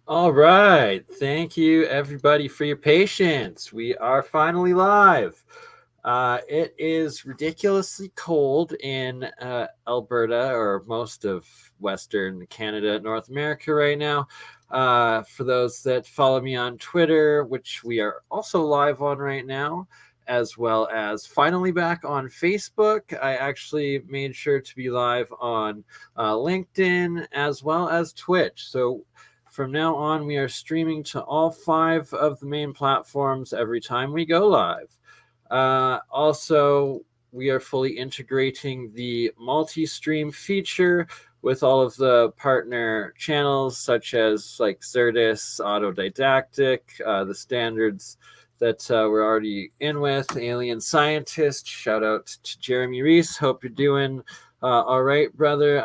All right. Thank you, everybody, for your patience. We are finally live. It is ridiculously cold in Alberta, or most of Western Canada, North America right now. For those that follow me on Twitter, which we are also live on right now, as well as finally back on Facebook. I actually made sure to be live on LinkedIn as well as Twitch. So from now on, we are streaming to all 5 of the main platforms every time we go live. Also, we are fully integrating the multi-stream feature with all of the partner channels, such as like Certus, Autodidactic, the standards that we're already in with, Alien Scientist. Shout out to Jeremy Reese. Hope you're doing all right, brother.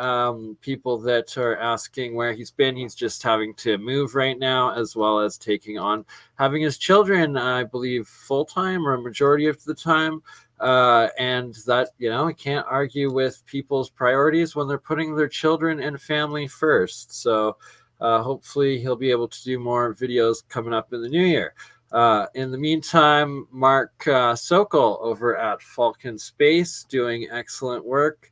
People that are asking where he's been, he's just having to move right now, as well as taking on having his children, I believe, full time or a majority of the time. And that, I can't argue with people's priorities when they're putting their children and family first. So hopefully he'll be able to do more videos coming up in the new year. In the meantime, Mark Sokol over at Falcon Space doing excellent work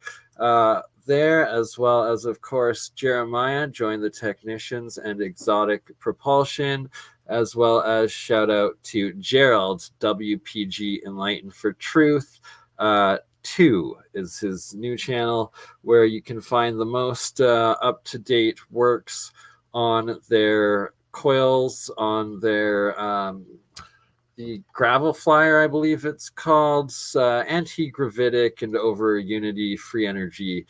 there, as well as, of course, Jeremiah joined the technicians and Exotic Propulsion, as well as shout out to Gerald, WPG Enlightened for Truth. 2 is his new channel where you can find the most up-to-date works on their coils, on their the gravel flyer, I believe it's called, anti-gravitic and over unity free energy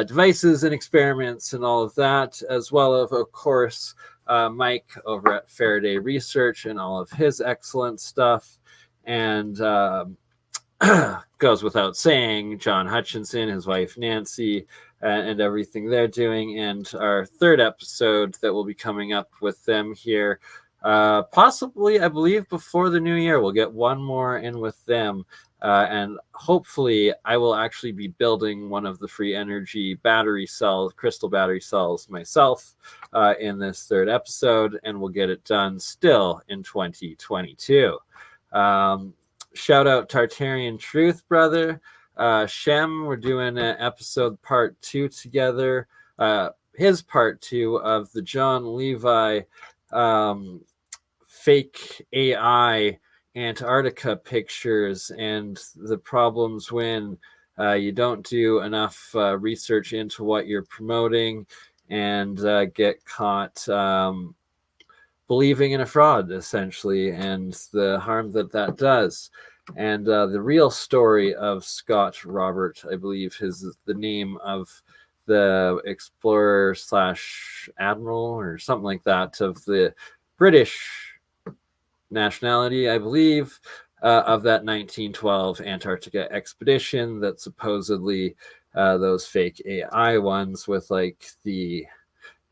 devices and experiments and all of that, as well as, of course, Mike over at Faraday Research and all of his excellent stuff. And goes without saying, John Hutchinson, his wife Nancy, and everything they're doing. And our 3rd episode that will be coming up with them here, possibly, I believe, before the new year. We'll get one more in with them. And hopefully I will actually be building one of the free energy battery cells, crystal battery cells myself in this 3rd episode, and we'll get it done still in 2022. Shout out Tartarian Truth, brother. Shem, we're doing an episode part 2 together. His part 2 of the John Levi fake AI Antarctica pictures and the problems when you don't do enough research into what you're promoting and get caught believing in a fraud, essentially, and the harm that that does. And the real story of Scott Robert, I believe, is the name of the explorer slash admiral or something like that of the British nationality, I believe, of that 1912 Antarctica expedition that supposedly those fake AI ones with like the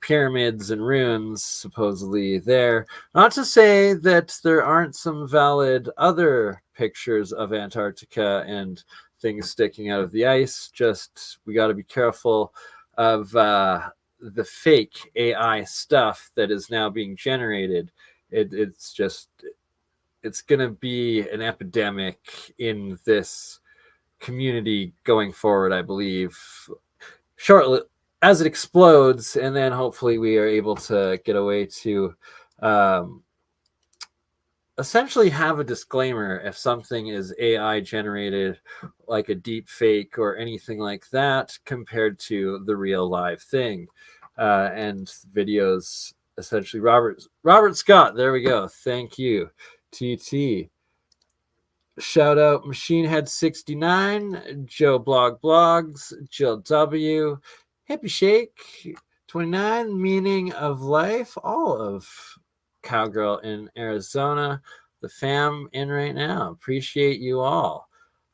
pyramids and ruins supposedly there. Not to say that there aren't some valid other pictures of Antarctica and things sticking out of the ice, just we got to be careful of the fake AI stuff that is now being generated. It's going to be an epidemic in this community going forward, I believe, shortly as it explodes, and then hopefully we are able to get away to essentially have a disclaimer if something is AI generated, like a deep fake or anything like that, compared to the real live thing. And videos, essentially, Robert Scott, there we go. Thank you, TT. Shout out Machine Head 69, Joe Blog Blogs, Jill W, Hippie Shake 29, Meaning of Life, all of Cowgirl in Arizona, the fam in right now. Appreciate you all.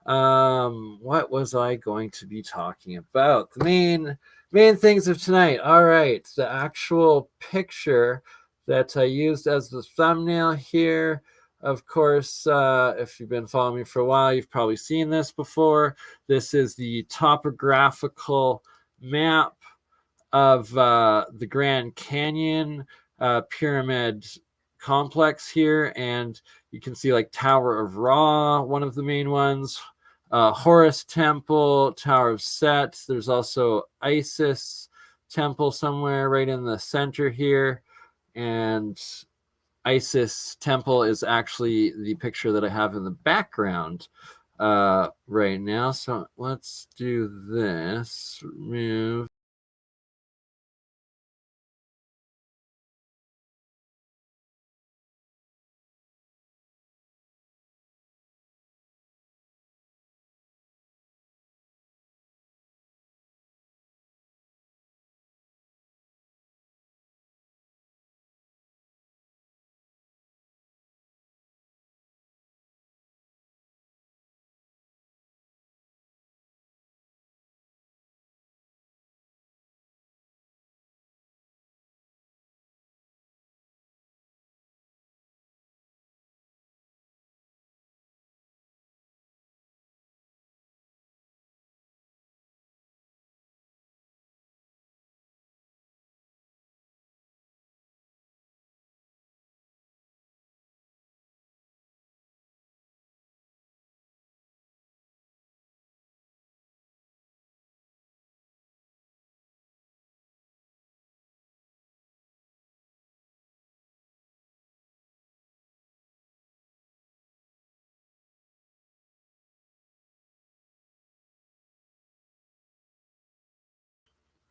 What was I going to be talking about? The main things of tonight. All right, the actual picture that I used as the thumbnail here. Of course, if you've been following me for a while, you've probably seen this before. This is the topographical map of the Grand Canyon. pyramid complex here, and you can see like Tower of Ra, one of the main ones, Horus Temple, Tower of Set. There's also Isis Temple somewhere right in the center here, and Isis Temple is actually the picture that I have in the background right now. So let's do this. Remove.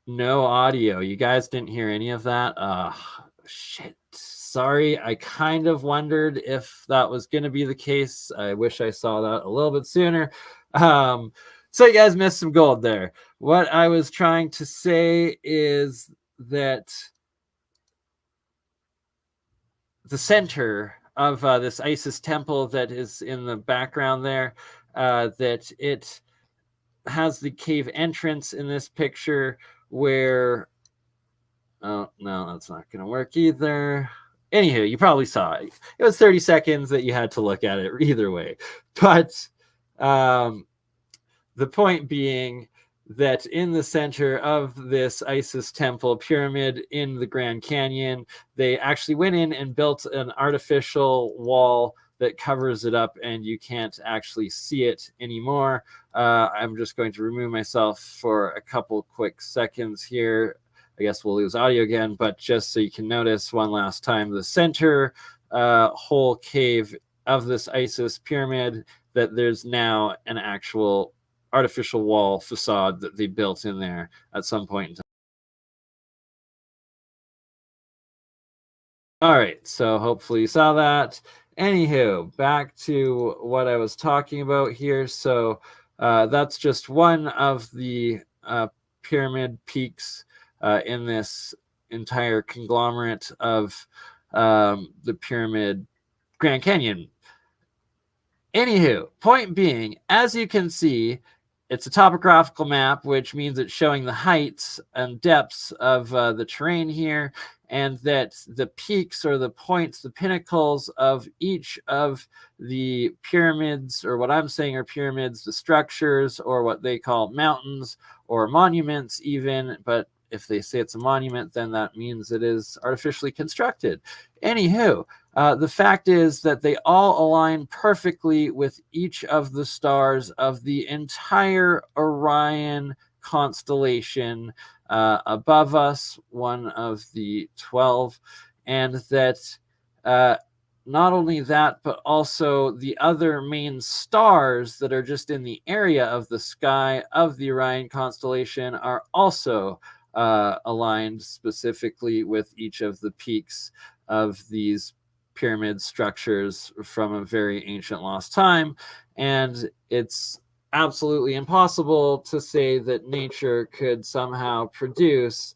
No audio. You guys didn't hear any of that? Shit. Sorry. I kind of wondered if that was going to be the case. I wish I saw that a little bit sooner. So you guys missed some gold there. What I was trying to say is that the center of this Isis temple that is in the background there, that it has the cave entrance in this picture where, oh no, that's not gonna work either. Anywho, you probably saw it. It was 30 seconds that you had to look at it either way. But the point being that in the center of this Isis temple pyramid in the Grand Canyon, they actually went in and built an artificial wall that covers it up, and you can't actually see it anymore. I'm just going to remove myself for a couple quick seconds here. I guess we'll lose audio again, but just so you can notice one last time, the center whole cave of this Isis pyramid, that there's now an actual artificial wall facade that they built in there at some point in time. All right, so hopefully you saw that. Anywho, back to what I was talking about here. So that's just one of the pyramid peaks in this entire conglomerate of the pyramid Grand Canyon. Anywho, point being, as you can see, it's a topographical map, which means it's showing the heights and depths of the terrain here, and that the peaks or the points, the pinnacles of each of the pyramids, or what I'm saying are pyramids, the structures, or what they call mountains or monuments even, but if they say it's a monument, then that means it is artificially constructed. Anywho, the fact is that they all align perfectly with each of the stars of the entire Orion constellation above us, one of the 12, and that not only that, but also the other main stars that are just in the area of the sky of the Orion constellation are also aligned specifically with each of the peaks of these pyramid structures from a very ancient lost time. And it's absolutely impossible to say that nature could somehow produce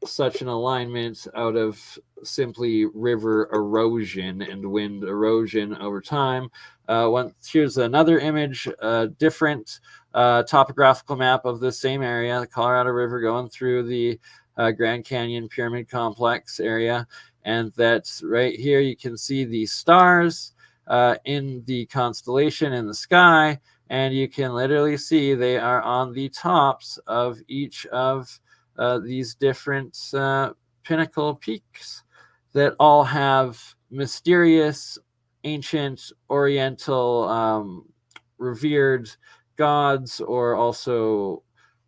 such an alignment out of simply river erosion and wind erosion over time. Here's another image, different topographical map of the same area, the Colorado River going through the Grand Canyon Pyramid Complex area. And that's right here. You can see the stars in the constellation in the sky, and you can literally see they are on the tops of each of these different pinnacle peaks that all have mysterious, ancient, oriental, revered gods, or also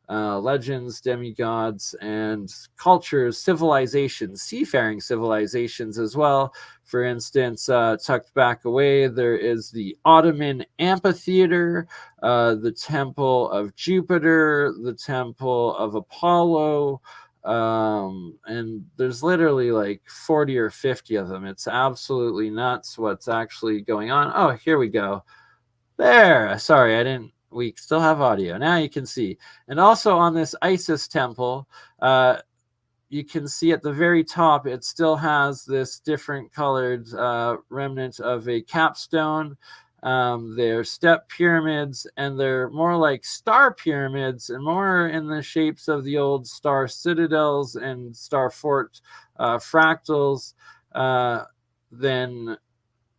legends, demigods, and cultures, civilizations, seafaring civilizations as well. For instance, tucked back away, there is the Ottoman amphitheater, the Temple of Jupiter, the Temple of Apollo, and there's literally like 40 or 50 of them. It's absolutely nuts what's actually going on. Oh, here we go. There. Sorry, I didn't. We still have audio. Now you can see. And also on this Isis temple, you can see at the very top, it still has this different colored remnant of a capstone. They're step pyramids, and they're more like star pyramids and more in the shapes of the old star citadels and star fort fractals than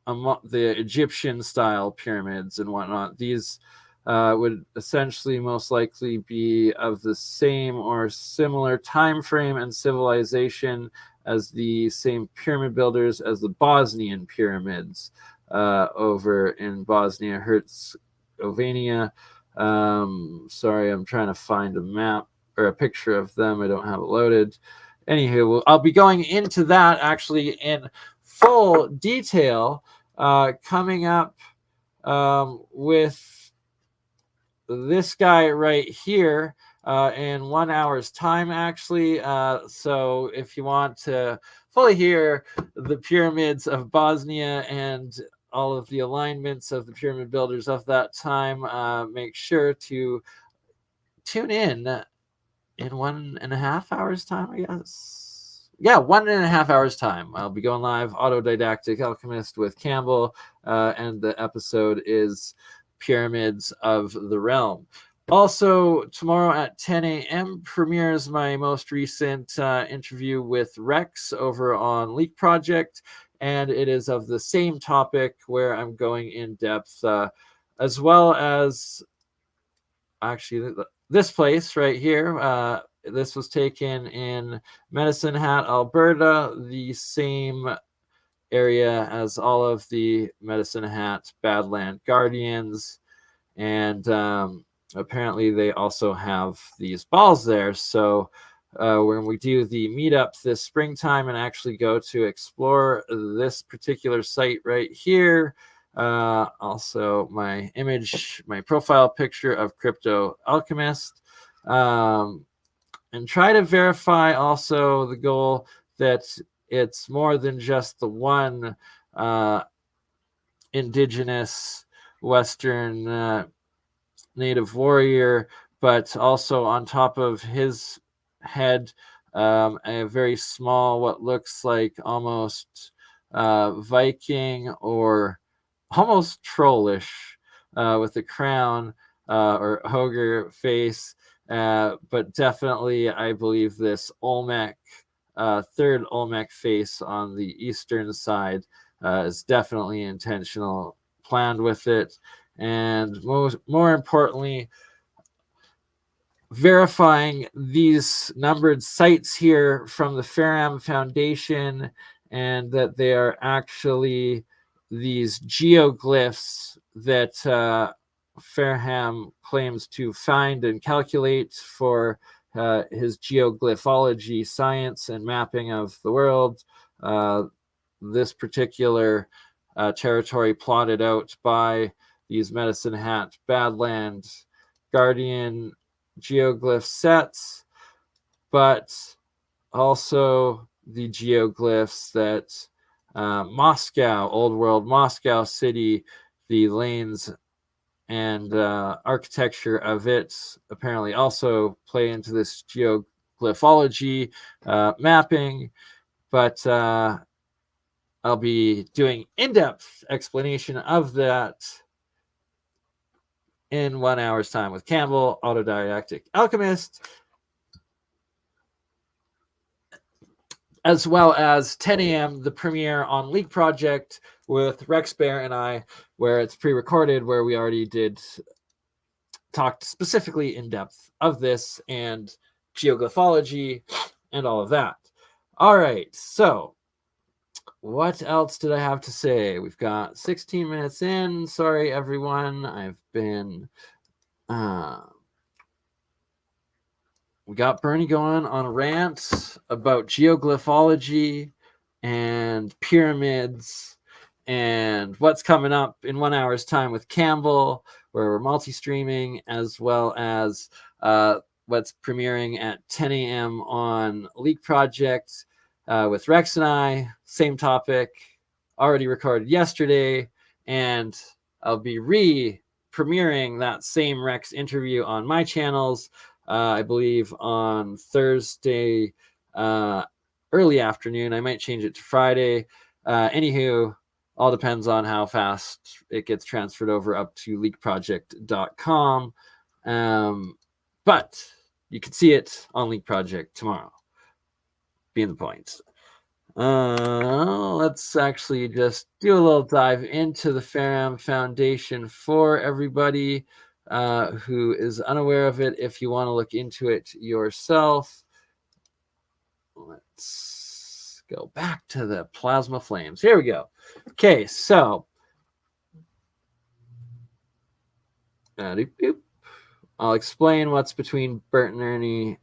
the Egyptian style pyramids and whatnot. These would essentially most likely be of the same or similar time frame and civilization as the same pyramid builders as the Bosnian pyramids over in Bosnia Herzegovina. Sorry, I'm trying to find a map or a picture of them. I don't have it loaded. Anywho, I'll be going into that actually in full detail coming up with this guy right here in 1 hour's time, actually. So if you want to fully hear the pyramids of Bosnia and all of the alignments of the pyramid builders of that time, make sure to tune in 1.5 hours time, I guess. Yeah, 1.5 hours time. I'll be going live, Autodidactic Alchemist with Campbell, and the episode is Pyramids of the Realm. Also, tomorrow at 10 a.m. premieres my most recent interview with Rex over on Leak Project, and it is of the same topic where I'm going in depth, as well as actually this place right here. This was taken in Medicine Hat, Alberta, the same area as all of the Medicine Hat Badland Guardians, and apparently they also have these balls there. So when we do the meetup this springtime and actually go to explore this particular site right here, also my image, my profile picture of Crypto Alchemist, and try to verify also the goal that it's more than just the one indigenous Western native warrior, but also on top of his head, a very small, what looks like almost Viking or almost trollish with a crown or ogre face, but definitely I believe this Olmec, third Olmec face on the eastern side is definitely intentional, planned with it, and more importantly, verifying these numbered sites here from the Fairham Foundation, and that they are actually these geoglyphs that Fairham claims to find and calculate for his geoglyphology science and mapping of the world. This particular territory plotted out by these Medicine Hat Badland Guardian geoglyph sets, but also the geoglyphs that Moscow, Old World Moscow City, the lanes and architecture of it apparently also play into this geoglyphology mapping. But I'll be doing in-depth explanation of that in 1 hour's time with Campbell, Autodidactic Alchemist, as well as 10 a.m. the premiere on Leak Project with Rex Bear and I, where it's pre-recorded, where we already talked specifically in depth of this and geoglyphology and all of that. All right, so what else did I have to say? We've got 16 minutes in. Sorry, everyone. I've been... we got Bernie going on a rant about geoglyphology and pyramids and what's coming up in 1 hour's time with Campbell, where we're multi-streaming, as well as what's premiering at 10 a.m. on Leak Project with Rex and I. Same topic, already recorded yesterday, and I'll be premiering that same Rex interview on my channels, I believe on Thursday early afternoon. I might change it to Friday. Anywho, all depends on how fast it gets transferred over up to leakproject.com. But you can see it on Leak Project tomorrow, being the point. Let's actually just do a little dive into the FairAm Foundation for everybody who is unaware of it. If you want to look into it yourself, let's go back to the plasma flames. Here we go. Okay, so I'll explain what's between Bert and Ernie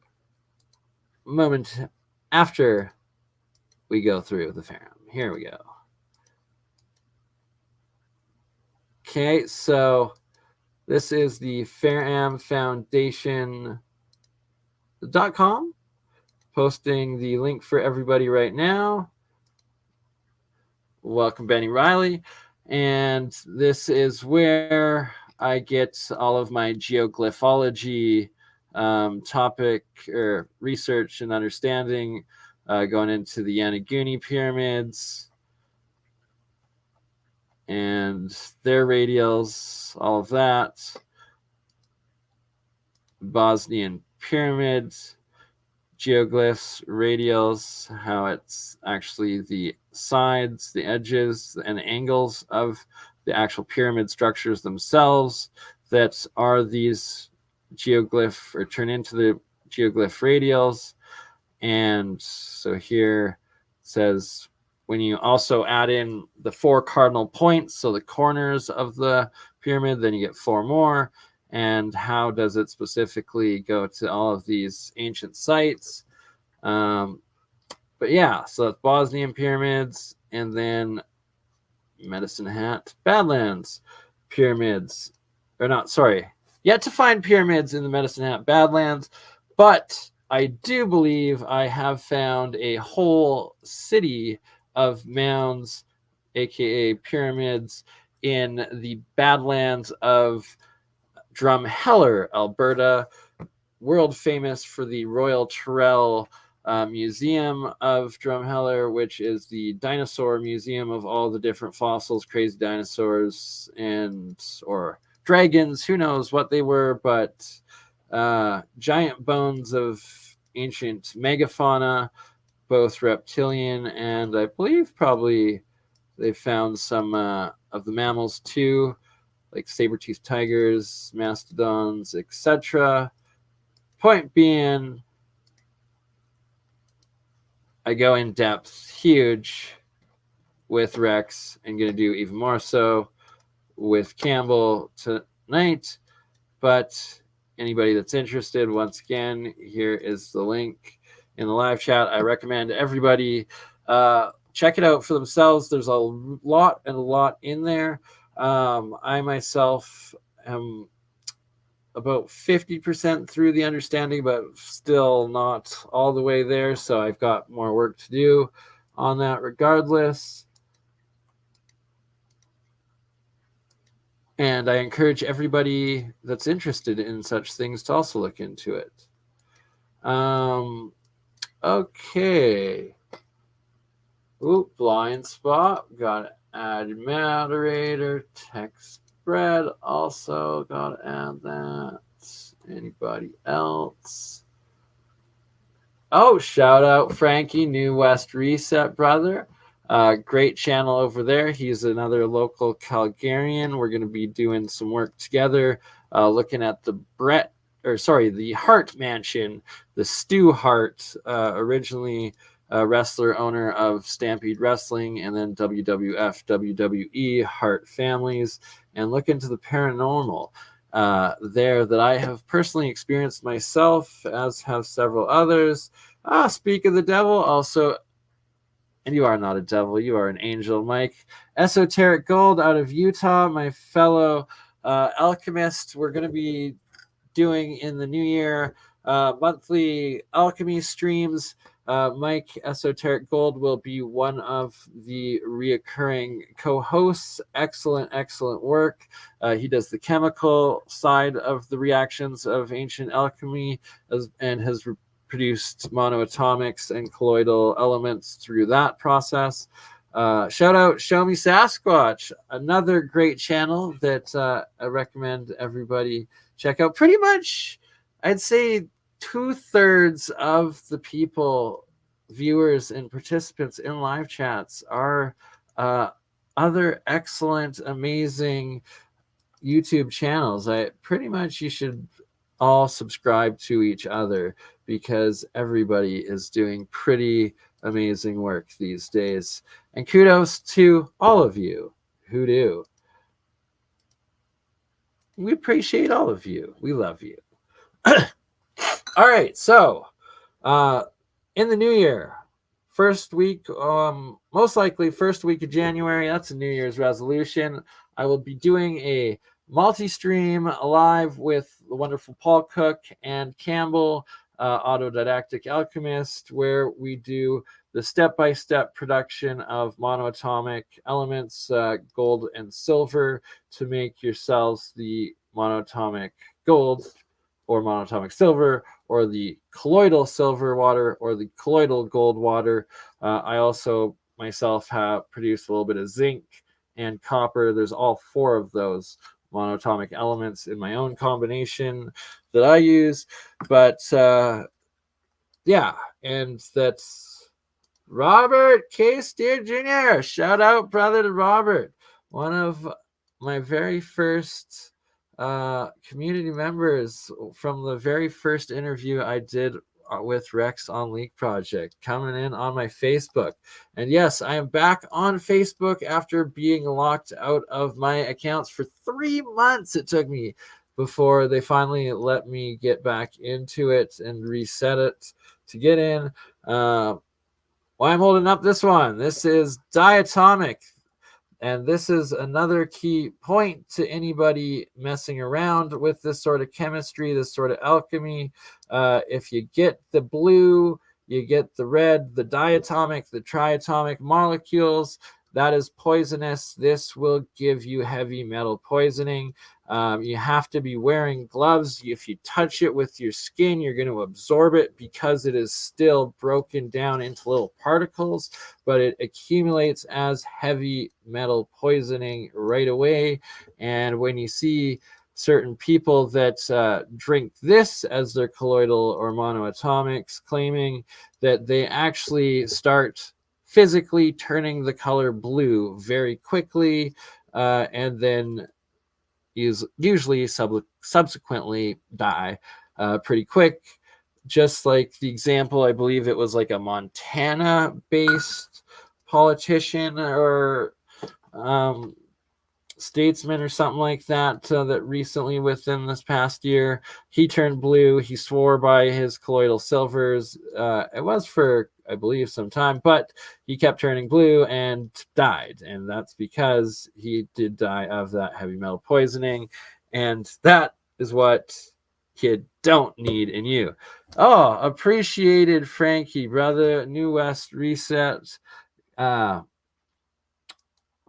moment after we go through the FairAm. Here we go. Okay, so this is the FairAm Foundation.com, posting the link for everybody right now. Welcome, Benny Riley. And this is where I get all of my geoglyphology topic or research and understanding, going into the Yanaguni pyramids and their radials, all of that. Bosnian pyramids, geoglyphs, radials, how it's actually the sides, the edges, and the angles of the actual pyramid structures themselves that are these geoglyph or turn into the geoglyph radials. And so here it says when you also add in the 4 cardinal points, so the corners of the pyramid, then you get 4 more. And how does it specifically go to all of these ancient sites? But yeah, so that's Bosnian pyramids, and then Medicine Hat Badlands pyramids, or not, sorry, yet to find pyramids in the Medicine Hat Badlands, but I do believe I have found a whole city of mounds, aka pyramids, in the Badlands of Drumheller, Alberta, world famous for the Royal Tyrrell Museum of Drumheller, which is the dinosaur museum of all the different fossils, crazy dinosaurs and or dragons, who knows what they were, but giant bones of ancient megafauna, both reptilian and I believe probably they found some of the mammals too, like saber-toothed tigers, mastodons, etc. Point being, I go in depth huge with Rex and going to do even more so with Campbell tonight. But anybody that's interested, once again, here is the link in the live chat. I recommend everybody check it out for themselves. There's a lot in there. I myself am about 50% through the understanding, but still not all the way there. So I've got more work to do on that regardless. And I encourage everybody that's interested in such things to also look into it. Okay. Ooh, blind spot. Got to add moderator. Text spread. Also got to add that. Anybody else? Oh, shout out Frankie, New West Reset brother. Great channel over there. He's another local Calgarian. We're going to be doing some work together, looking at the the Hart Mansion, the Stu Hart, originally wrestler, owner of Stampede Wrestling, and then WWF, WWE, Hart Families, and look into the paranormal there that I have personally experienced myself, as have several others. Speak of the devil, also, and you are not a devil, you are an angel, Mike. Esoteric Gold out of Utah, my fellow alchemist. We're going to be doing in the new year monthly alchemy streams. Mike Esoteric Gold will be one of the reoccurring co-hosts. Excellent work. He does the chemical side of the reactions of ancient alchemy and has produced monoatomics and colloidal elements through that process. Shout out Show Me Sasquatch, another great channel that I recommend everybody check out. Pretty much, I'd say 2/3 of the people, viewers and participants in live chats are other excellent, amazing YouTube channels. You should all subscribe to each other because everybody is doing pretty amazing work these days. And kudos to all of you who do. We appreciate all of you. We love you. All right, so in the new year, first week, most likely first week of January, that's a New Year's resolution, I will be doing a multi-stream live with the wonderful Paul Cook and Campbell, Autodidactic Alchemist, where we do the step-by-step production of monoatomic elements, gold and silver, to make yourselves the monoatomic gold or monoatomic silver, or the colloidal silver water, or the colloidal gold water. I also myself have produced a little bit of zinc and copper. There's all 4 of those monoatomic elements in my own combination that I use. But yeah, and that's Robert K. Steer Jr. Shout out, brother, to Robert, one of my very first community members from the very first interview I did with Rex on Leak Project, coming in on my Facebook. And yes, I am back on Facebook after being locked out of my accounts for 3 months. It took me before they finally let me get back into it and reset it to get in. Well, I'm holding up this one. This is Diatomic. And this is another key point to anybody messing around with this sort of chemistry, this sort of alchemy. If you get the blue, you get the red, the diatomic, the triatomic molecules, that is poisonous. This will give you heavy metal poisoning. You have to be wearing gloves. If you touch it with your skin, you're going to absorb it because it is still broken down into little particles, but it accumulates as heavy metal poisoning right away. And when you see certain people that drink this as their colloidal or monoatomics, claiming that they actually start physically turning the color blue very quickly, and then usually subsequently die pretty quick. Just like the example, I believe it was like a Montana-based politician or statesman or something like that, that recently, within this past year, he turned blue. He swore by his colloidal silvers. It was for, I believe, some time, but he kept turning blue and died. And that's because he did die of that heavy metal poisoning. And that is what you don't need in you. Oh, appreciated, Frankie, brother. New West Reset.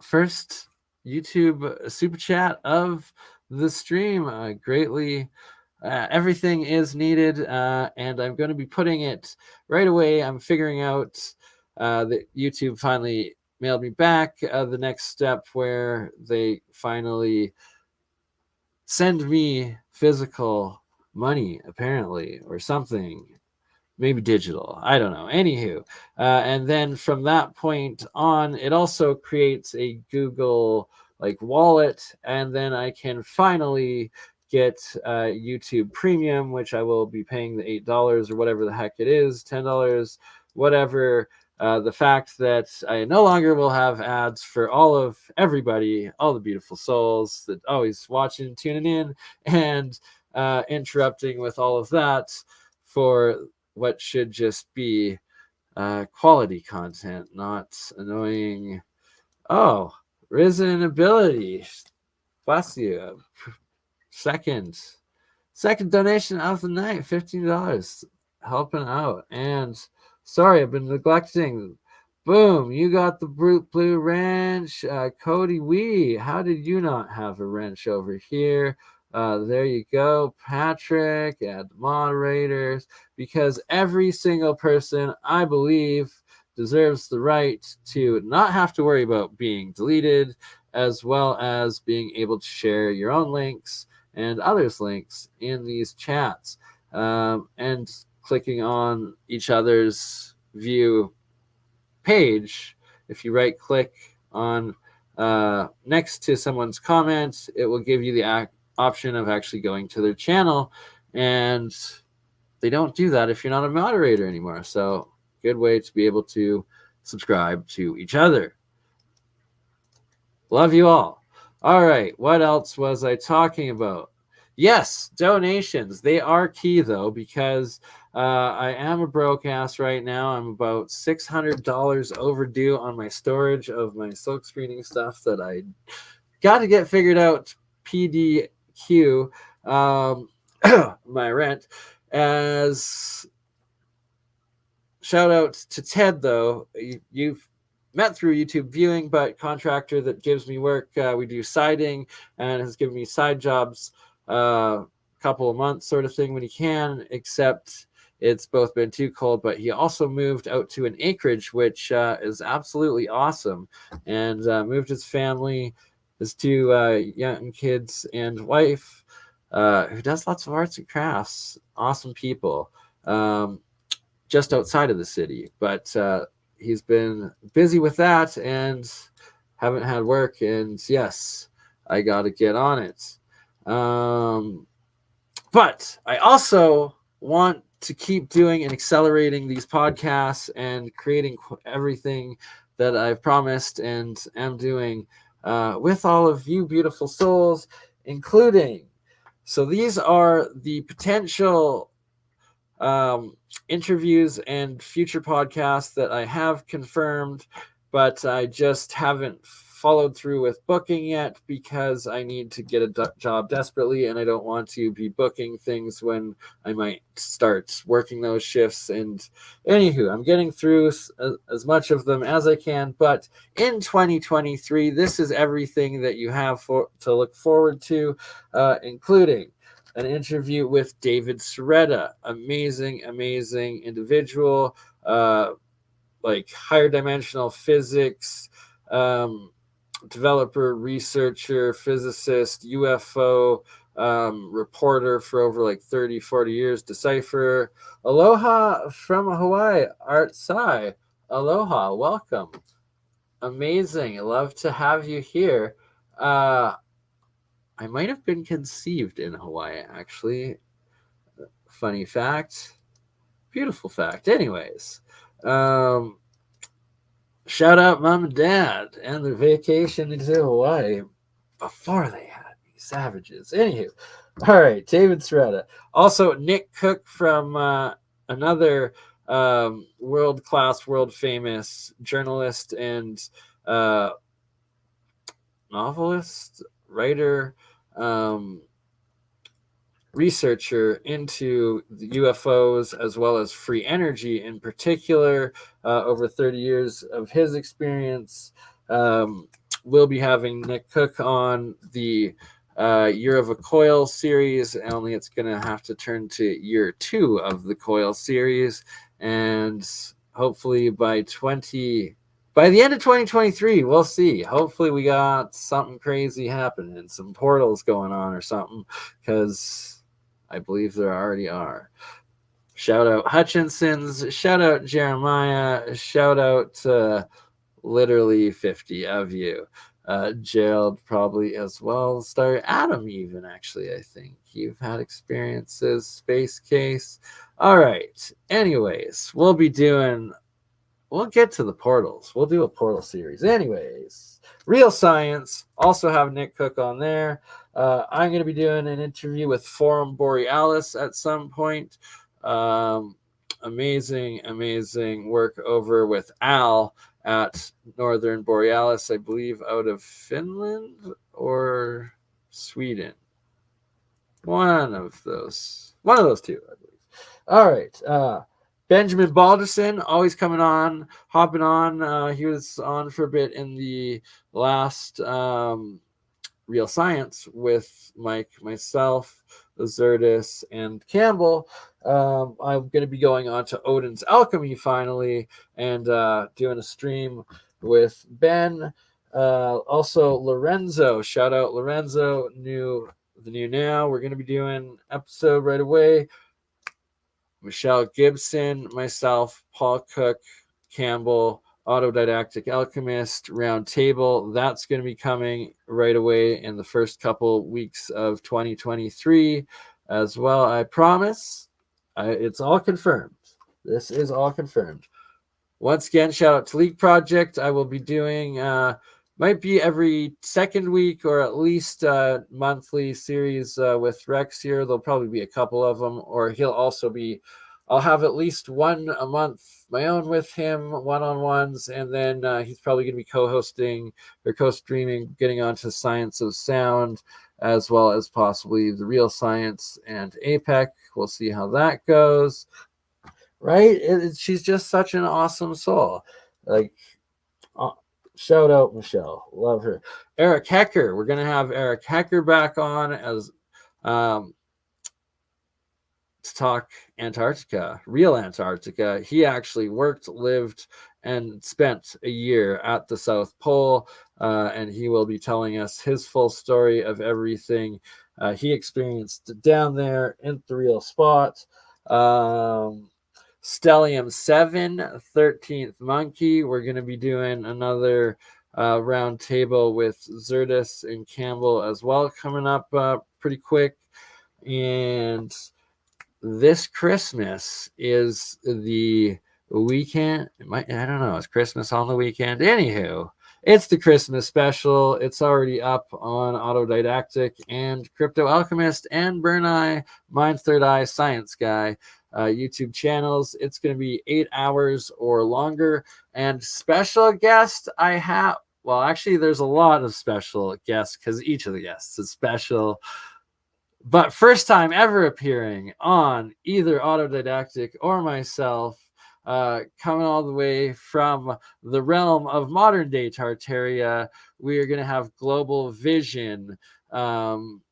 First YouTube super chat of the stream. Greatly, everything is needed, and I'm going to be putting it right away. I'm figuring out that YouTube finally mailed me back the next step, where they finally send me physical money, apparently, or something. Maybe digital. I don't know. Anywho, and then from that point on, it also creates a Google wallet, and then I can finally get YouTube Premium, which I will be paying the $8 or whatever the heck it is, $10, whatever. The fact that I no longer will have ads for everybody, all the beautiful souls that always watching, tuning in, and interrupting with all of that for what should just be quality content, not annoying. Oh, risen ability. Bless you. Second donation of the night, $15, helping out. And sorry, I've been neglecting. Boom, you got the Brute Blue wrench. Cody Wee, how did you not have a wrench over here? There you go, Patrick, add the moderators, because every single person, I believe, deserves the right to not have to worry about being deleted, as well as being able to share your own links and others' links in these chats, and clicking on each other's view page. If you right click on next to someone's comment, it will give you the option of actually going to their channel, and they don't do that if you're not a moderator anymore. So good way to be able to subscribe to each other. Love you all. All right, what else was I talking about? Yes, donations. They are key, though, because I am a broke ass right now. I'm about $600 overdue on my storage of my silk screening stuff that I got to get figured out. PDQ, my rent. As shout out to Ted, though. You've met through YouTube viewing, but contractor that gives me work. We do siding and has given me side jobs a couple of months sort of thing when he can, except it's both been too cold. But he also moved out to an acreage, which is absolutely awesome, and moved his family, his two young kids and wife, who does lots of arts and crafts. Awesome people, just outside of the city, but he's been busy with that and haven't had work. And yes, I got to get on it. But I also want to keep doing and accelerating these podcasts and creating everything that I've promised and am doing with all of you beautiful souls, including. So these are the potential interviews and future podcasts that I have confirmed, but I just haven't followed through with booking yet because I need to get a job desperately, and I don't want to be booking things when I might start working those shifts. And anywho, I'm getting through as much of them as I can, but in 2023, this is everything that you have to look forward to, including an interview with David Soretta, amazing individual, like higher dimensional physics, developer, researcher, physicist, UFO reporter for over like 30-40 years, decipher. Aloha from Hawaii, Art Sci. Aloha, welcome. Amazing, love to have you here. I might have been conceived in Hawaii, actually. Funny fact. Beautiful fact. Anyways, shout out Mom and Dad and their vacation into Hawaii before they had me. Savages. Anywho, all right, David Soretta. Also, Nick Cook from another world-class, world-famous journalist and novelist, writer, researcher into the UFOs as well as free energy in particular, over 30 years of his experience. We'll be having Nick Cook on the Year of a Coil series, only it's going to have to turn to year 2 of the Coil series, and hopefully by the end of 2023, we'll see. Hopefully we got something crazy happening, some portals going on or something, because I believe there already are. Shout out Hutchinson's, shout out Jeremiah, shout out literally 50 of you. Gerald probably as well. Star Adam even, actually, I think. You've had experiences. Space Case. All right. Anyways, we'll get to the portals. We'll do a portal series. Anyways, Real Science. Also have Nick Cook on there. I'm going to be doing an interview with Forum Borealis at some point. Amazing work over with Al at Northern Borealis, I believe out of Finland or Sweden. One of those two, I believe. All right. Benjamin Balderson, always hopping on. He was on for a bit in the last Real Science with Mike, myself, Zerdis, and Campbell. I'm going to be going on to Odin's Alchemy finally and doing a stream with Ben. Also, Lorenzo. Shout out Lorenzo, the new now. We're going to be doing an episode right away. Michelle Gibson, myself, Paul Cook, Campbell, Autodidactic Alchemist, Roundtable. That's going to be coming right away in the first couple weeks of 2023 as well. I promise. It's all confirmed. This is all confirmed. Once again, shout out to Leak Project. I will be doing, might be every second week or at least a monthly series with Rex here. There'll probably be a couple of them, or I'll have at least one a month, my own with him, one-on-ones, and then he's probably going to be co-hosting or co-streaming, getting onto Science of Sound, as well as possibly the Real Science and APEC. We'll see how that goes. Right? She's just such an awesome soul. Like, shout out Michelle. Love her. Eric Hecker. We're going to have Eric Hecker back on as to talk Antarctica, real Antarctica. He actually worked, lived, and spent a year at the South Pole, and he will be telling us his full story of everything he experienced down there in the real spot. Stellium 7, 13th Monkey. We're going to be doing another round table with Zerdis and Campbell as well, coming up pretty quick. And this Christmas is the weekend. I don't know. It's Christmas on the weekend. Anywho, it's the Christmas special. It's already up on Autodidactic and Crypto Alchemist and BurnEye, Mind Third Eye, ScienceGuy YouTube channels. It's going to be 8 hours or longer. And special guest actually, there's a lot of special guests because each of the guests is special. But first time ever appearing on either Autodidactic or myself, coming all the way from the realm of modern day Tartaria, we are going to have Global Vision. I'm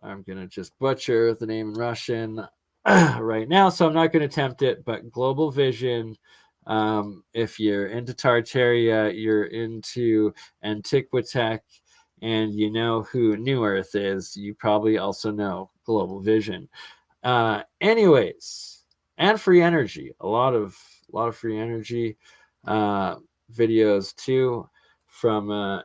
going to just butcher the name in Russian right now, so I'm not going to attempt it, but Global Vision. If you're into Tartaria, you're into Antiquitech, and you know who New Earth is, you probably also know Global Vision. Anyways, and free energy, a lot of free energy videos too from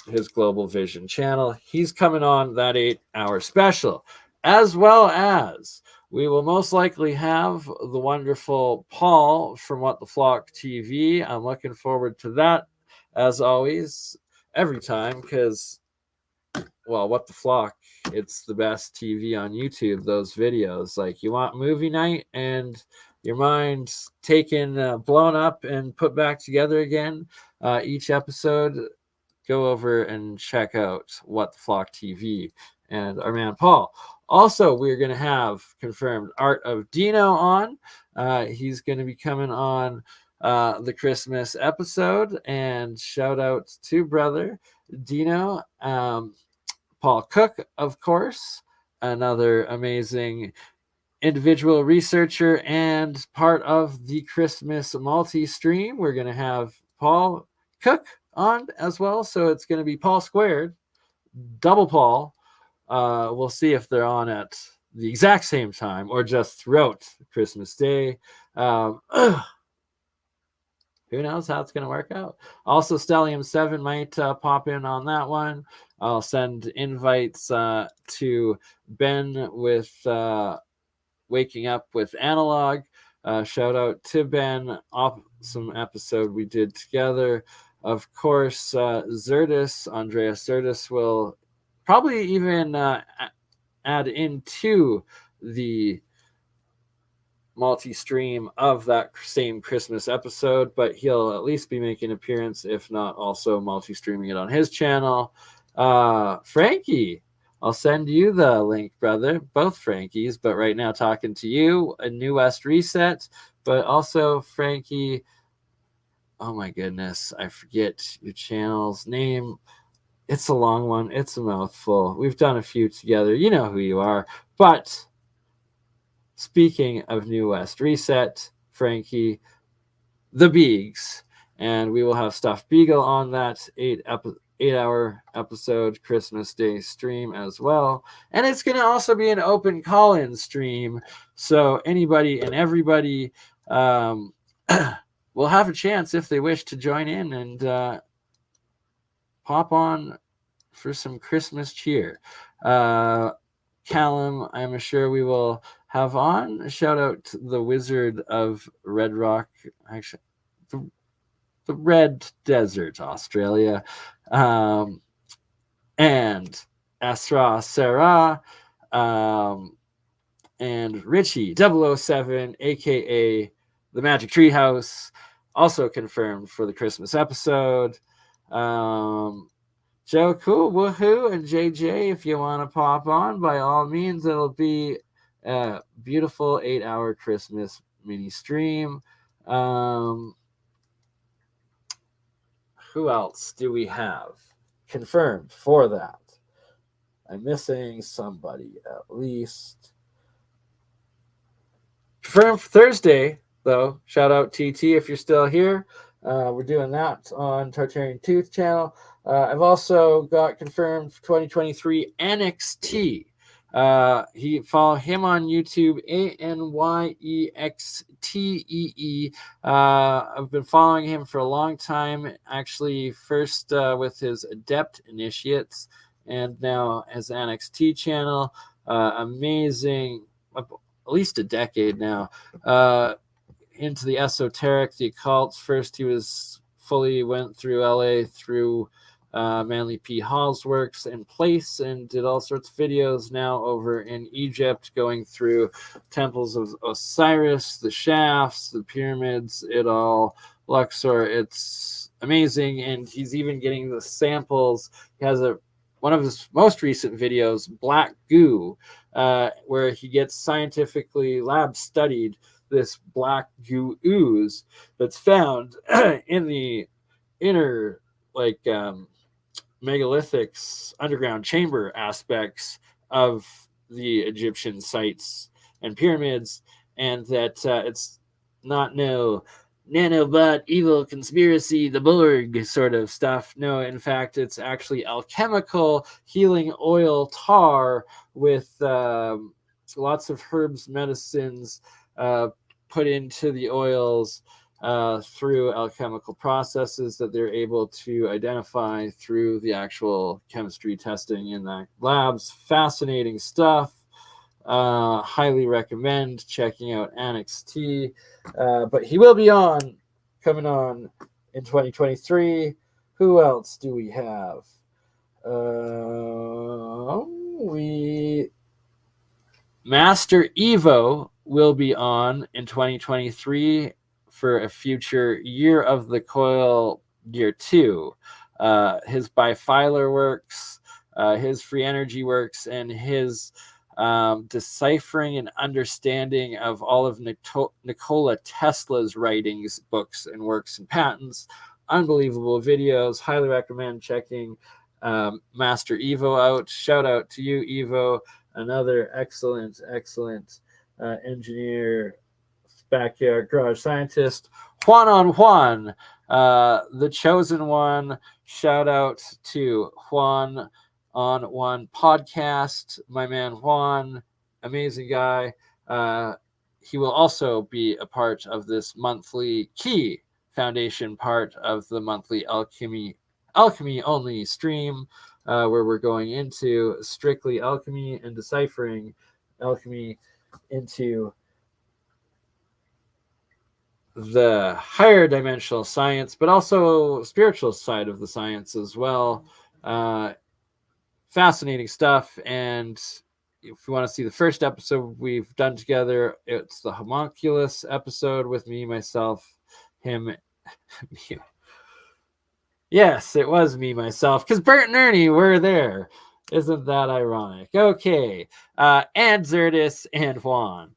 his Global Vision channel. He's coming on that 8-hour special, as well as we will most likely have the wonderful Paul from What the Flock TV. I'm looking forward to that, as always, every time, because, well, What the Flock, it's the best TV on YouTube, those videos. Like, you want movie night and your mind's taken, blown up and put back together again each episode, go over and check out What the Flock TV and our man Paul. Also, we're going to have confirmed Art of Dino on. He's going to be coming on the Christmas episode, and shout out to brother Dino. Paul Cook, of course, another amazing individual researcher and part of the Christmas multi-stream. We're going to have Paul Cook on as well, so it's going to be Paul squared, double Paul. We'll see if they're on at the exact same time or just throughout Christmas Day. who knows how it's going to work out. Also, Stellium 7 might pop in on that one. I'll send invites to Ben with Waking Up with Analog. Shout out to Ben. Awesome episode we did together. Of course, Andreas Zertis will probably even add into the multi-stream of that same Christmas episode, but he'll at least be making an appearance, if not also multi-streaming it on his channel. Frankie, I'll send you the link, brother. Both Frankies, but right now talking to you, a New West Reset, but also Frankie, oh my goodness, I forget your channel's name. It's a long one. It's a mouthful. We've done a few together. You know who you are. But speaking of New West Reset, Frankie, the Beegs, and we will have Stuffed Beagle on that 8-hour episode Christmas Day stream as well. And it's going to also be an open call-in stream, so anybody and everybody will have a chance if they wish to join in and pop on for some Christmas cheer. Callum, I'm sure we will have on. A shout out to the Wizard of Red Rock, actually, the Red Desert, Australia, and Asra Sarah, and Richie 007, aka the Magic Treehouse, also confirmed for the Christmas episode. Joe Cool, woohoo, and JJ, if you want to pop on, by all means, it'll be a beautiful 8-hour Christmas mini stream. Who else do we have confirmed for that? I'm missing somebody at least. Confirmed for Thursday, though. Shout out TT if you're still here. We're doing that on Tartarian Tooth channel. I've also got confirmed for 2023 NXT. Follow him on YouTube, ANYEXTEE. I've been following him for a long time, actually first with his Adept Initiates and now his NXT channel. Amazing, at least a decade now, into the esoteric, the occult. First he went through LA through Manly P. Hall's works in place and did all sorts of videos now over in Egypt, going through temples of Osiris, the shafts, the pyramids, it all, Luxor. It's amazing. And he's even getting the samples. He has one of his most recent videos, Black Goo, where he gets scientifically lab studied this black goo ooze that's found in the inner, megalithics, underground chamber aspects of the Egyptian sites and pyramids, and that it's not no nanobot evil conspiracy, the Borg sort of stuff. No, in fact, it's actually alchemical healing oil tar with lots of herbs, medicines put into the oils through alchemical processes that they're able to identify through the actual chemistry testing in the labs. Fascinating stuff. Highly recommend checking out NXT. But he will be coming on in 2023. Who else do we have? Master Evo will be on in 2023 for a future Year of the Coil Year 2. His bifilar works, his free energy works, and his deciphering and understanding of all of Nikola Tesla's writings, books, and works and patents. Unbelievable videos. Highly recommend checking Master Evo out. Shout out to you, Evo. Another excellent engineer, backyard garage scientist. Juan, the chosen one. Shout out to Juan on One Podcast. My man Juan, amazing guy. He will also be a part of this monthly key foundation part of the monthly alchemy only stream, where we're going into strictly alchemy and deciphering alchemy into the higher dimensional science, but also spiritual side of the science as well. Fascinating stuff. And if you want to see the first episode we've done together, it's the homunculus episode with me, myself, him, me. Yes, it was me, myself, because Bert and Ernie were there. Isn't that ironic? Okay. And Zerdis and Juan.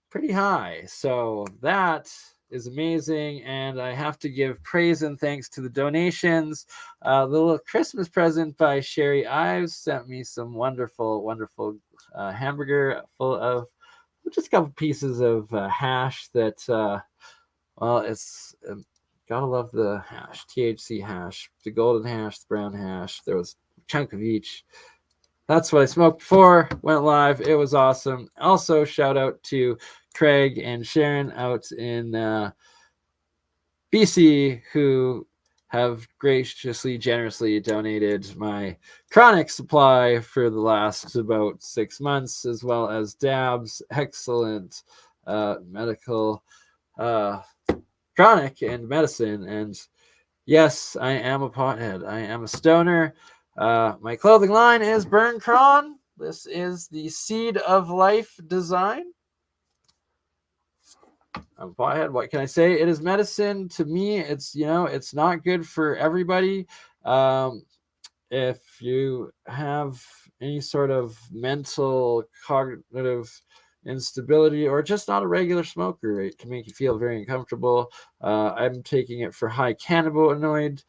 Pretty high. So that is amazing. And I have to give praise and thanks to the donations. The little Christmas present by Sherry Ives sent me some wonderful, wonderful hamburger full of just a couple pieces of hash that, well, it's... gotta love the hash, THC hash, the golden hash, the brown hash. There was a chunk of each. That's what I smoked before, went live. It was awesome. Also, shout out to Craig and Sharon out in BC who have graciously, generously donated my chronic supply for the last about 6 months, as well as Dab's excellent medical chronic and medicine. And yes, I am a pothead. I am a stoner. My clothing line is Burn Cron. This is the Seed of Life design. I'm a pothead. What can I say? It is medicine to me. It's, it's not good for everybody. If you have any sort of mental, cognitive instability, or just not a regular smoker, it can make you feel very uncomfortable. I'm taking it for high cannabinoid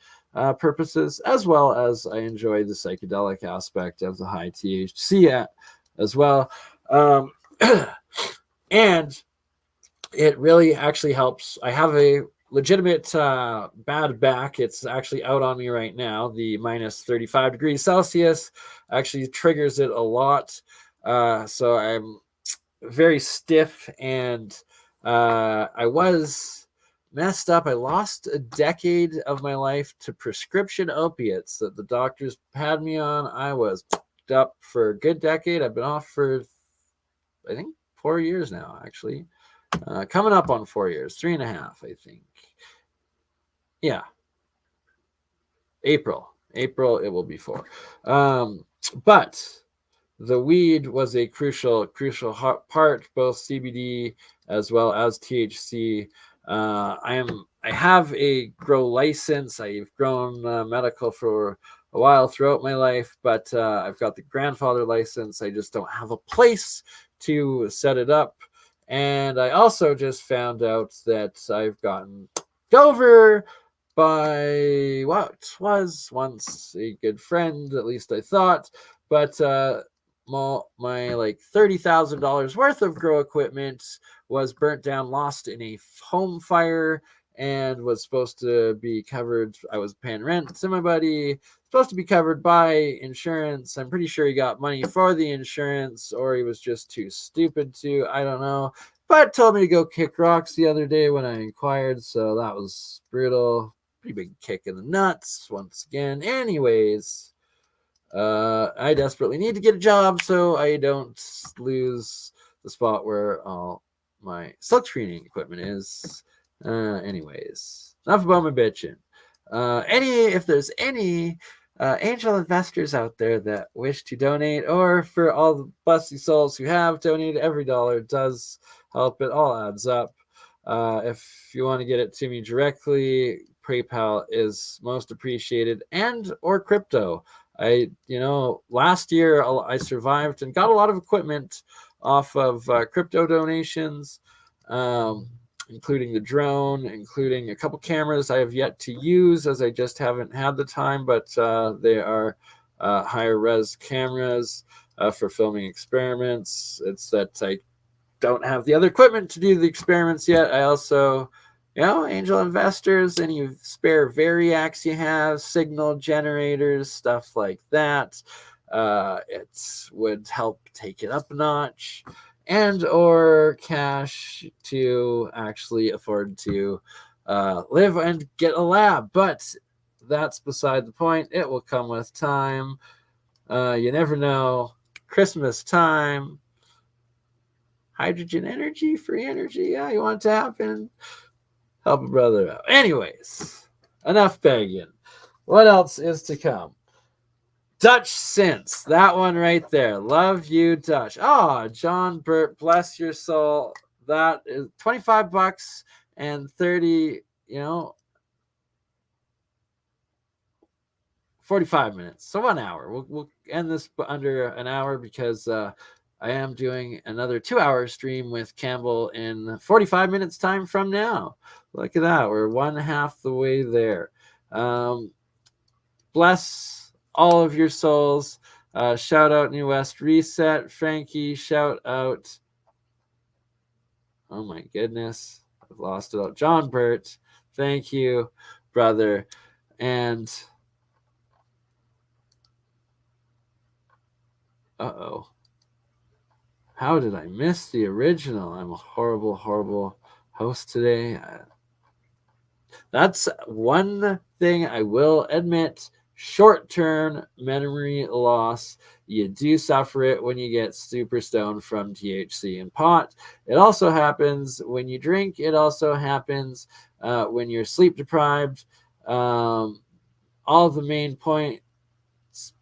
purposes, as well as I enjoy the psychedelic aspect of the high THC as well. And it really actually helps. I have a legitimate bad back. It's actually out on me right now. The minus 35 degrees Celsius actually triggers it a lot. So I'm very stiff, and I was messed up. I lost a decade of my life to prescription opiates that the doctors had me on. I was up for a good decade. I've been off for, I think, 4 years now, actually. Coming up on 4 years, 3.5, I think. Yeah. April, it will be 4. But the weed was a crucial part, both CBD as well as THC. I have a grow license. I've grown medical for a while throughout my life, but I've got the grandfather license. I just don't have a place to set it up. And I also just found out that I've gotten over by what was once a good friend, at least I thought, but my like $30,000 worth of grow equipment was burnt down, lost in a home fire, and was supposed to be covered. I was paying rent to my buddy, supposed to be covered by insurance. I'm pretty sure he got money for the insurance, or he was just too stupid to, I don't know, but told me to go kick rocks the other day when I inquired, so that was brutal. Pretty big kick in the nuts once again. Anyways, I desperately need to get a job so I don't lose the spot where all my silk screening equipment is. Anyways, enough about my bitching. If there's any angel investors out there that wish to donate, or for all the busty souls who have donated, every dollar does help. It all adds up. If you want to get it to me directly, PayPal is most appreciated, and or crypto. Last year I survived and got a lot of equipment off of crypto donations, including the drone, including a couple cameras I have yet to use, as I just haven't had the time, but they are higher res cameras for filming experiments. It's that I don't have the other equipment to do the experiments yet. I also, angel investors, any spare variacs you have, signal generators, stuff like that. It would help take it up a notch. and or cash to actually afford to live and get a lab. But that's beside the point. It will come with time. You never know. Christmas time. Hydrogen energy, free energy. Yeah, you want it to happen? Help a brother out. Anyways, enough begging. What else is to come? Dutch Synths. That one right there. Love you, Dutch. Oh, John Burt, bless your soul. That is $25 and 30, 45 minutes. So 1 hour. We'll end this under an hour because I am doing another 2-hour stream with Campbell in 45 minutes time from now. Look at that. We're one half the way there. Bless all of your souls. Shout out New West Reset. Frankie, shout out. Oh my goodness. I've lost it all. John Burt. Thank you, brother. And uh-oh. How did I miss the original? I'm a horrible, horrible host today. That's one thing I will admit. Short-term memory loss. You do suffer it when you get super stoned from THC and pot. It also happens when you drink. It also happens when you're sleep deprived. All the main points,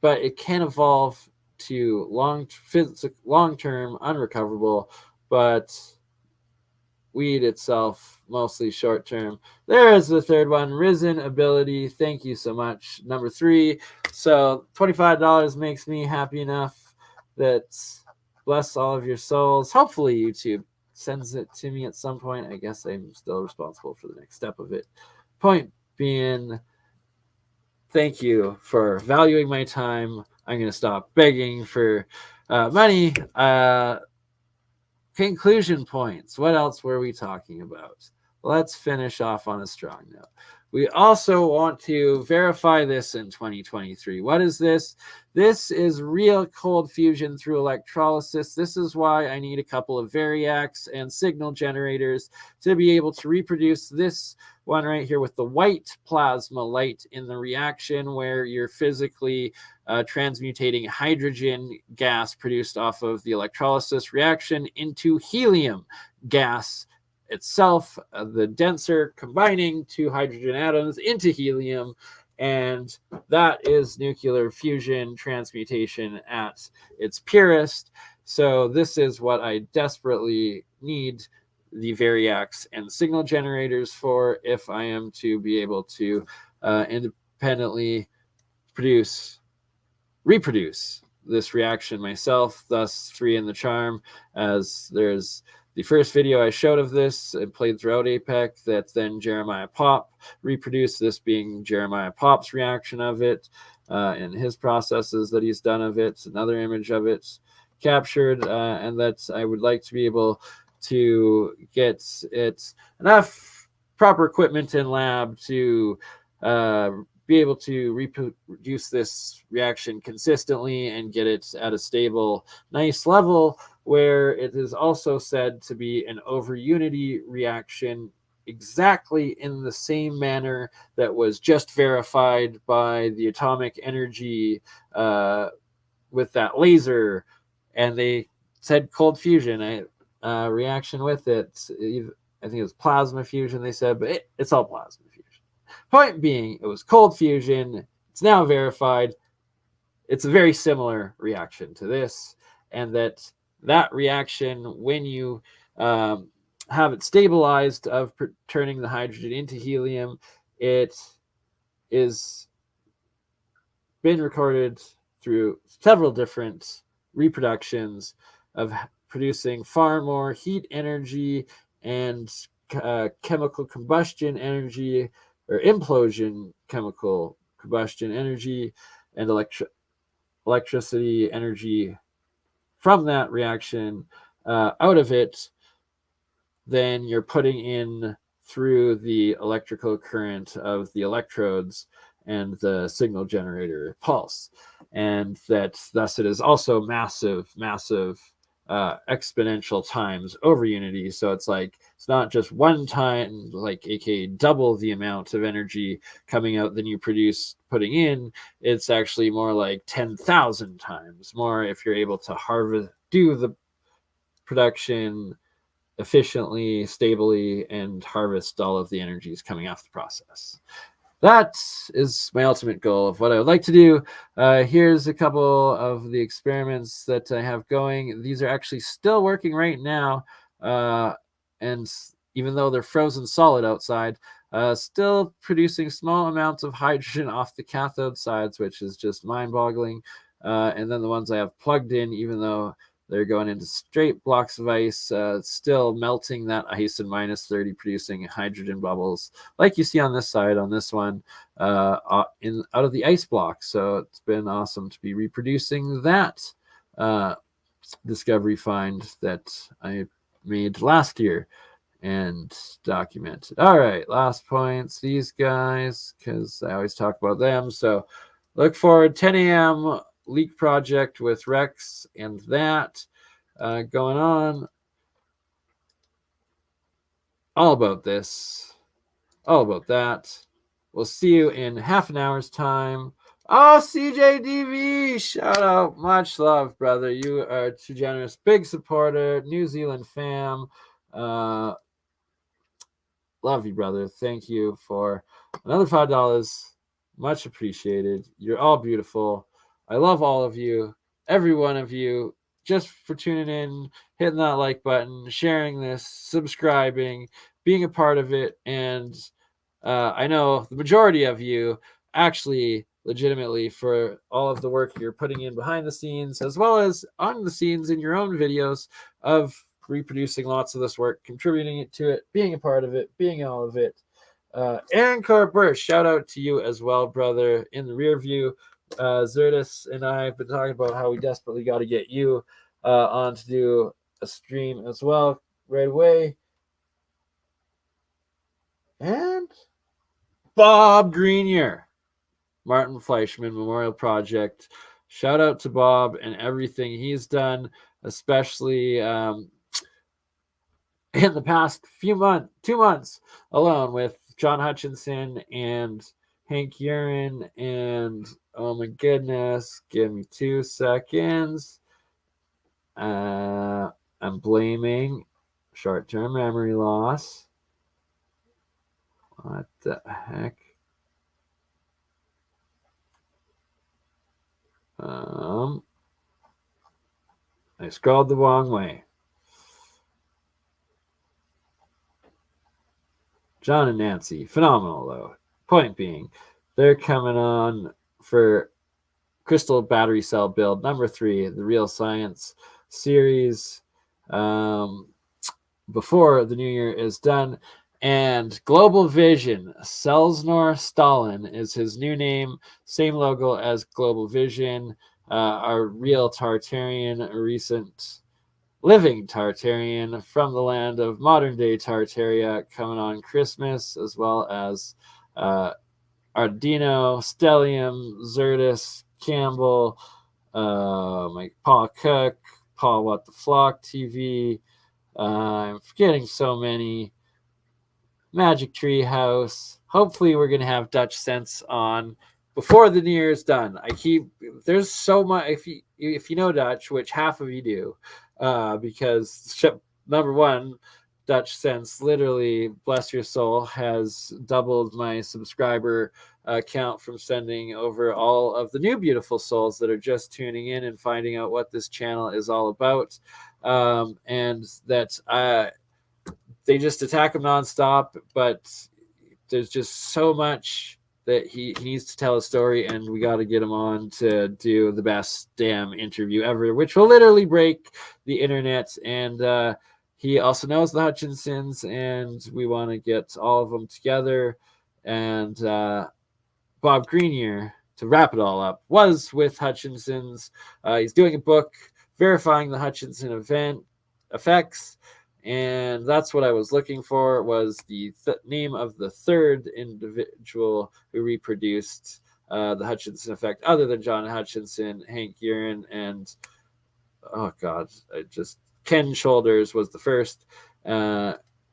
but it can evolve to long-term unrecoverable, but weed itself mostly short-term. There is the third one, Risen Ability. Thank you so much. Number 3. So $25 makes me happy enough that bless all of your souls. Hopefully YouTube sends it to me at some point. I guess I'm still responsible for the next step of it. Point being, thank you for valuing my time. I'm going to stop begging for money. Conclusion points. What else were we talking about? Let's finish off on a strong note. We also want to verify this in 2023. What is this? This is real cold fusion through electrolysis. This is why I need a couple of variacs and signal generators to be able to reproduce this one right here with the white plasma light in the reaction, where you're physically transmutating hydrogen gas produced off of the electrolysis reaction into helium gas itself, the denser, combining two hydrogen atoms into helium, and that is nuclear fusion transmutation at its purest. So this is what I desperately need the variacs and signal generators for if I am to be able to independently reproduce this reaction myself, thus free in the charm, as there's the first video I showed of this, it played throughout APEC, that then Jeremiah Pop reproduced, this being Jeremiah Pop's reaction of it and his processes that he's done of it, another image of it captured, and that I would like to be able to get it enough proper equipment in lab to be able to reproduce this reaction consistently and get it at a stable, nice level, where it is also said to be an over-unity reaction exactly in the same manner that was just verified by the atomic energy with that laser. And they said cold fusion reaction with it. I think it was plasma fusion, they said, but it's all plasma fusion. Point being, it was cold fusion. It's now verified. It's a very similar reaction to this, and that reaction, when you have it stabilized of turning the hydrogen into helium, it is been recorded through several different reproductions of producing far more heat energy and chemical combustion energy, or implosion chemical combustion energy, and electricity energy from that reaction out of it, then you're putting in through the electrical current of the electrodes and the signal generator pulse. And that thus it is also massive exponential times over unity. So it's like, it's not just one time, like aka double the amount of energy coming out than you produce putting in. It's actually more like 10,000 times more if you're able to do the production efficiently, stably, and harvest all of the energies coming off the process. That is my ultimate goal of what I would like to do. Here's a couple of the experiments that I have going. These are actually still working right now. And even though they're frozen solid outside, still producing small amounts of hydrogen off the cathode sides, which is just mind-boggling. And then the ones I have plugged in, even though they're going into straight blocks of ice, still melting that ice in -30, producing hydrogen bubbles, like you see on this side, on this one, out of the ice block. So it's been awesome to be reproducing that discovery find that I made last year and documented. All right, last points, these guys, because I always talk about them. So look forward, 10 a.m. leak project with Rex and that going on. All about this, all about that. We'll see you in half an hour's time. Oh, CJDV, shout out. Much love, brother. You are too generous. Big supporter. New Zealand fam. Love you, brother. Thank you for another $5. Much appreciated. You're all beautiful. I love all of you, every one of you, just for tuning in, hitting that like button, sharing this, subscribing, being a part of it. And I know the majority of you actually legitimately for all of the work you're putting in behind the scenes, as well as on the scenes in your own videos of reproducing lots of this work, contributing to it, being a part of it, being all of it. Aaron Corber, shout out to you as well, brother. In the rear view, Zerdis and I have been talking about how we desperately got to get you on to do a stream as well right away. And Bob Greenier, Martin Fleischman Memorial Project. Shout out to Bob and everything he's done, especially in the past 2 months alone with John Hutchinson and Hank Urine. And oh my goodness, give me 2 seconds. I'm blaming short-term memory loss. What the heck? I scrolled the wrong way. John and Nancy, phenomenal though. Point being, they're coming on for Crystal Battery Cell Build number 3, the Real Science series, before the new year is done. And Global Vision, Selznor Stalin is his new name, same logo as Global Vision, our real Tartarian, a recent living Tartarian from the land of modern day Tartaria, coming on Christmas, as well as Ardino, Stellium, Zerdis, Campbell, Paul Cook, Paul What the Flock TV. I'm forgetting so many. Magic Tree House. Hopefully we're going to have Dutch Sense on before the new year is done. There's so much, if you know Dutch, which half of you do, because number one, Dutch Sense, literally, bless your soul, has doubled my subscriber count from sending over all of the new beautiful souls that are just tuning in and finding out what this channel is all about. And that they just attack him nonstop, but there's just so much that he needs to tell a story, and we got to get him on to do the best damn interview ever, which will literally break the internet. And he also knows the Hutchinsons, and we want to get all of them together. And Bob Greenier, to wrap it all up, was with Hutchinsons. He's doing a book verifying the Hutchinson effects. And that's what I was looking for, was the name of the third individual who reproduced the Hutchinson effect, other than John Hutchinson, Hank Urine, and oh God, Ken Shoulders was the first.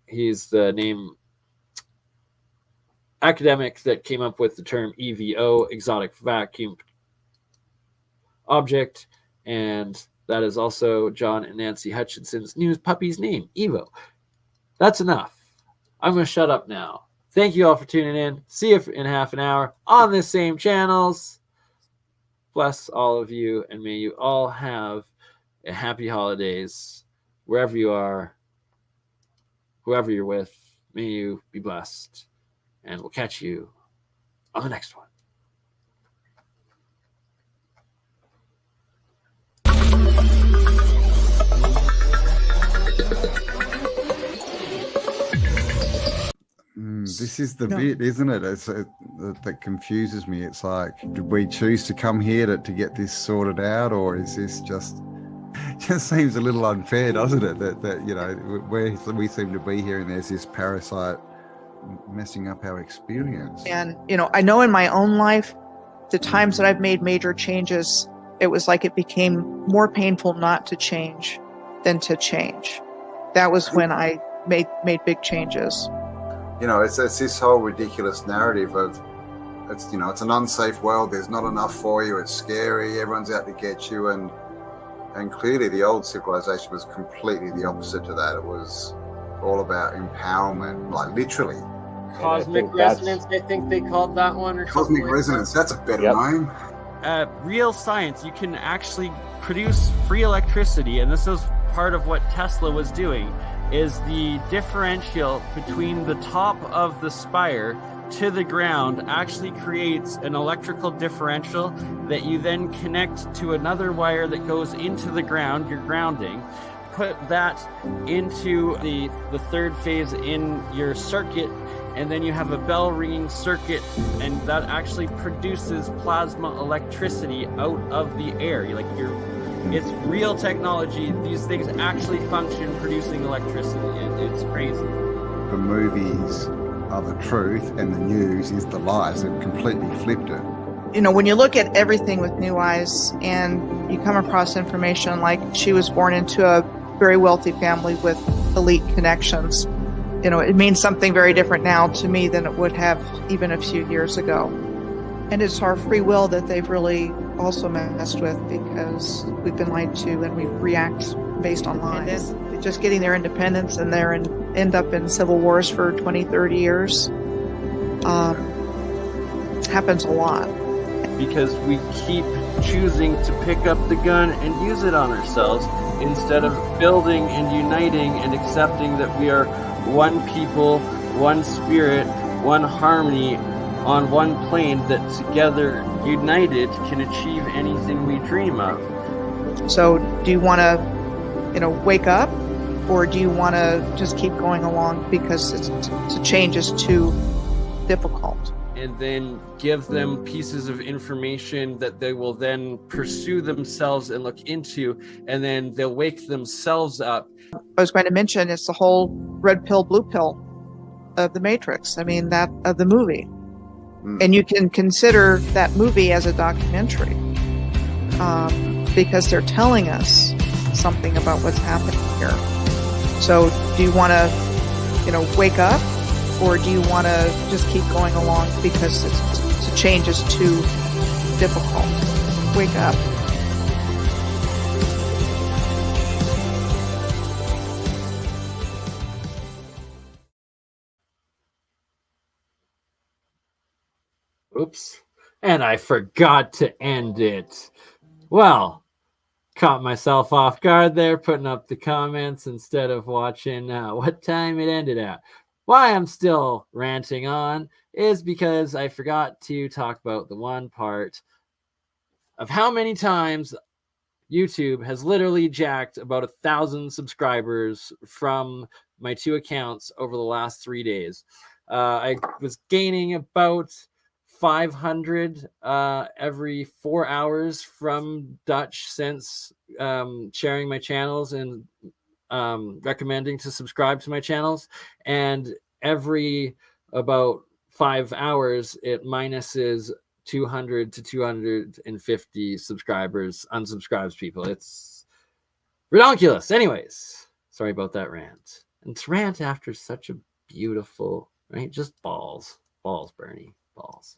He's the name academic that came up with the term EVO, exotic vacuum object, and that is also John and Nancy Hutchinson's new puppy's name, Evo. That's enough. I'm going to shut up now. Thank you all for tuning in. See you in half an hour on the same channels. Bless all of you, and may you all have a happy holidays wherever you are, whoever you're with. May you be blessed, and we'll catch you on the next one. This is the bit, isn't it? That confuses me. It's like, did we choose to come here to get this sorted out, or is this just seems a little unfair, doesn't it? That you know, we seem to be here, and there's this parasite messing up our experience. And you know, I know in my own life, the times that I've made major changes, it was like it became more painful not to change than to change. That was when I made big changes. You know, it's this whole ridiculous narrative of, it's, you know, it's an unsafe world. There's not enough for you. It's scary. Everyone's out to get you. And clearly the old civilization was completely the opposite to that. It was all about empowerment, like literally. Cosmic resonance, I think they called that one. Or Cosmic resonance, that's a better name. Real science, you can actually produce free electricity, and this is part of what Tesla was doing, is the differential between the top of the spire to the ground actually creates an electrical differential that you then connect to another wire that goes into the ground, your grounding. Put that into the third phase in your circuit, and then you have a bell ringing circuit, and that actually produces plasma electricity out of the air. It's real technology. These things actually function producing electricity. It's crazy. The movies are the truth and the news is the lies. They've completely flipped it. You know, when you look at everything with new eyes and you come across information like she was born into a very wealthy family with elite connections, you know, it means something very different now to me than it would have even a few years ago. And it's our free will that they've really also messed with, because we've been lied to and we react based on lies. Just getting their independence and end up in civil wars for 20, 30 years happens a lot. Because we keep choosing to pick up the gun and use it on ourselves instead of building and uniting and accepting that we are one people, one spirit, one harmony, on one plane that together, united, can achieve anything we dream of. So do you want to, you know, wake up, or do you want to just keep going along because the change is too difficult? And then give them pieces of information that they will then pursue themselves and look into, and then they'll wake themselves up. I was going to mention, it's the whole red pill, blue pill of the Matrix. I mean, that of the movie. And you can consider that movie as a documentary because they're telling us something about what's happening here. So do you want to, you know, wake up, or do you want to just keep going along because the change is too difficult? Wake up. Oops. And I forgot to end it. Well, caught myself off guard there, putting up the comments instead of watching what time it ended at. Why I'm still ranting on is because I forgot to talk about the one part of how many times YouTube has literally jacked about 1,000 subscribers from my two accounts over the last 3 days. I was gaining about 500 every 4 hours from Dutch since sharing my channels and recommending to subscribe to my channels, and every about 5 hours it minuses 200 to 250 subscribers, unsubscribes people. It's Redonkulous. Anyways, sorry about that rant. And to rant after such a beautiful, right? Just balls. Balls, Bernie. Balls.